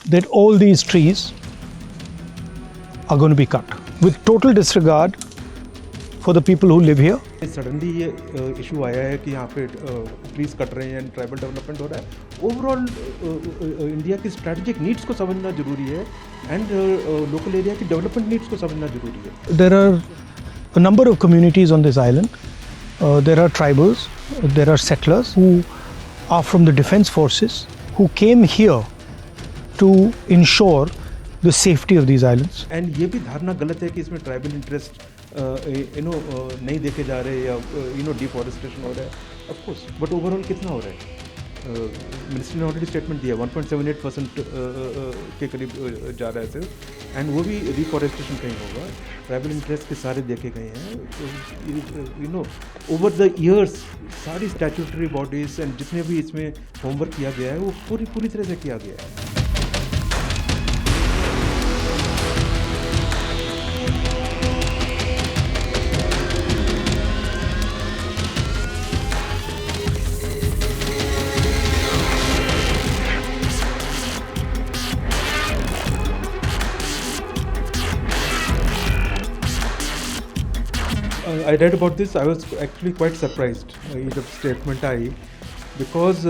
that all these trees are going to be cut with total disregard for the people who live here. Suddenly ये issue आया है कि यहाँ पे trees cut रहे हैं, ट्राइबल डेवलपमेंट हो रहा है। ओवरऑल इंडिया की स्ट्रेटेजिक नीड्स को समझना जरूरी है एंड लोकल एरिया की डेवलपमेंट नीड्स को समझना जरूरी है। There are a number of communities on this island. There are tribals, there are settlers who are from the defense forces who came here to ensure the safety of these islands. And ये भी धारणा गलत है कि इसमें tribal interest नहीं देखे जा रहे या डिफॉरेस्टेशन हो रहा है। ऑफ कोर्स, बट ओवरऑल कितना हो रहा है? मिनिस्टर ने ऑलरेडी स्टेटमेंट दिया 1.78% के करीब जा रहा है सिर्फ, एंड वो भी डिफॉरेस्टेशन कहीं होगा। ट्राइबल इंटरेस्ट के सारे देखे गए हैं। ओवर द ईयर्स सारी स्टैट्यूटरी बॉडीज एंड जितने भी इसमें होमवर्क किया गया है वो पूरी तरह से किया गया है। I read about this. I was actually quite surprised ये जब स्टेटमेंट आई, बिकॉज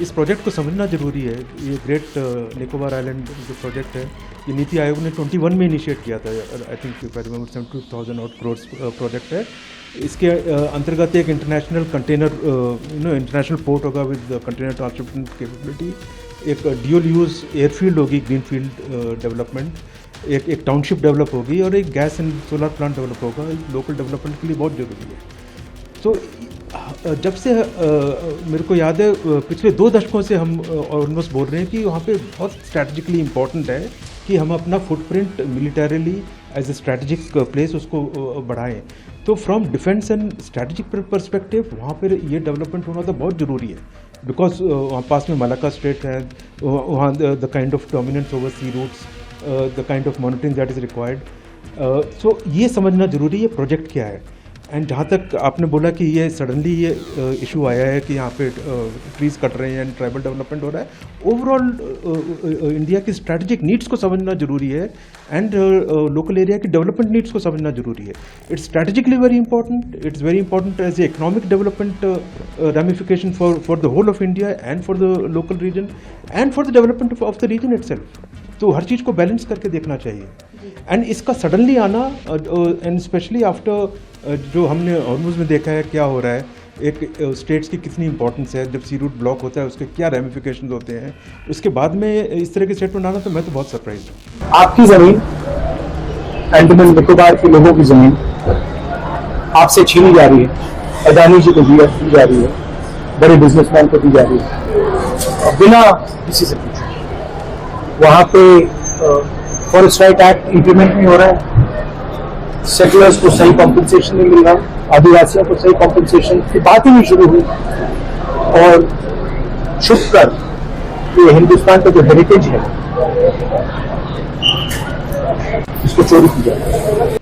इस प्रोजेक्ट को समझना ज़रूरी है। ये ग्रेट निकोबार आइलैंड जो प्रोजेक्ट है, ये नीति आयोग ने 21 में इनिशिएट किया था। आई थिंक 72,000 करोड़ प्रोजेक्ट है। इसके अंतर्गत एक इंटरनेशनल कंटेनर इंटरनेशनल पोर्ट होगा विद कंटेनर ट्रांसपोर्टेशन कैपेबिलिटी, एक ड्यूल यूज़ एयरफील्ड होगी, ग्रीनफील्ड डेवलपमेंट, एक टाउनशिप डेवलप होगी और एक gas and solar plant develop होगा। लोकल डेवलपमेंट के लिए बहुत ज़रूरी है। तो जब से मेरे को याद है पिछले 2 दशकों से हम ऑलमोस्ट बोल रहे हैं कि वहाँ पे बहुत स्ट्रैटेजिकली इम्पॉर्टेंट है कि हम अपना footprint militarily as a strategic place उसको बढ़ाएं। तो from defence and strategic perspective वहाँ पर ये डेवलपमेंट होना तो बहुत ज़रूरी है, बिकॉज वहाँ पास में मलाका स्ट्रेट है, वहाँ the kind of dominance over sea routes, the kind of monitoring that is required. So ये समझना ज़रूरी है प्रोजेक्ट क्या है। एंड जहाँ तक आपने बोला कि ये सडनली ये इशू आया है कि यहाँ पे ट्रीज कट रहे हैं एंड ट्राइबल डेवलपमेंट हो रहा है, ओवरऑल इंडिया की स्ट्रैटेजिक नीड्स को समझना जरूरी है एंड लोकल एरिया की डेवलपमेंट नीड्स को समझना जरूरी है। It's strategically very important, it's very important as a economic development ramification for the whole of India and for the local region and for the development of the region itself. तो हर चीज़ को balance करके देखना चाहिए। And इसका suddenly आना and specially after जो हमने हॉर्मुज़ में देखा है क्या हो रहा है, एक स्टेट्स की कितनी इंपॉर्टेंस है, जब सी रूट ब्लॉक होता है उसके क्या रेमिफिकेशंस होते हैं, उसके बाद में इस तरह के स्टेटमेंट आना, तो मैं तो बहुत सरप्राइज हूँ। आपकी ज़मीन, अंडमान निकोबार के लोगों की ज़मीन आपसे छीनी जा रही है, अदानी जी को दी जा रही है, बड़े बिजनेसमैन को दी जा रही है बिना किसी से पूछे। वहाँ पे फॉरेस्ट राइट एक्ट इम्प्लीमेंट नहीं हो रहा है, सेटलर्स को सही कॉम्पनसेशन नहीं मिल रहा, आदिवासियों को सही कॉम्पनसेशन की बात ही नहीं शुरू हुई, और छुप कर ये हिंदुस्तान का जो हेरिटेज है इसको चोरी की जा रही है।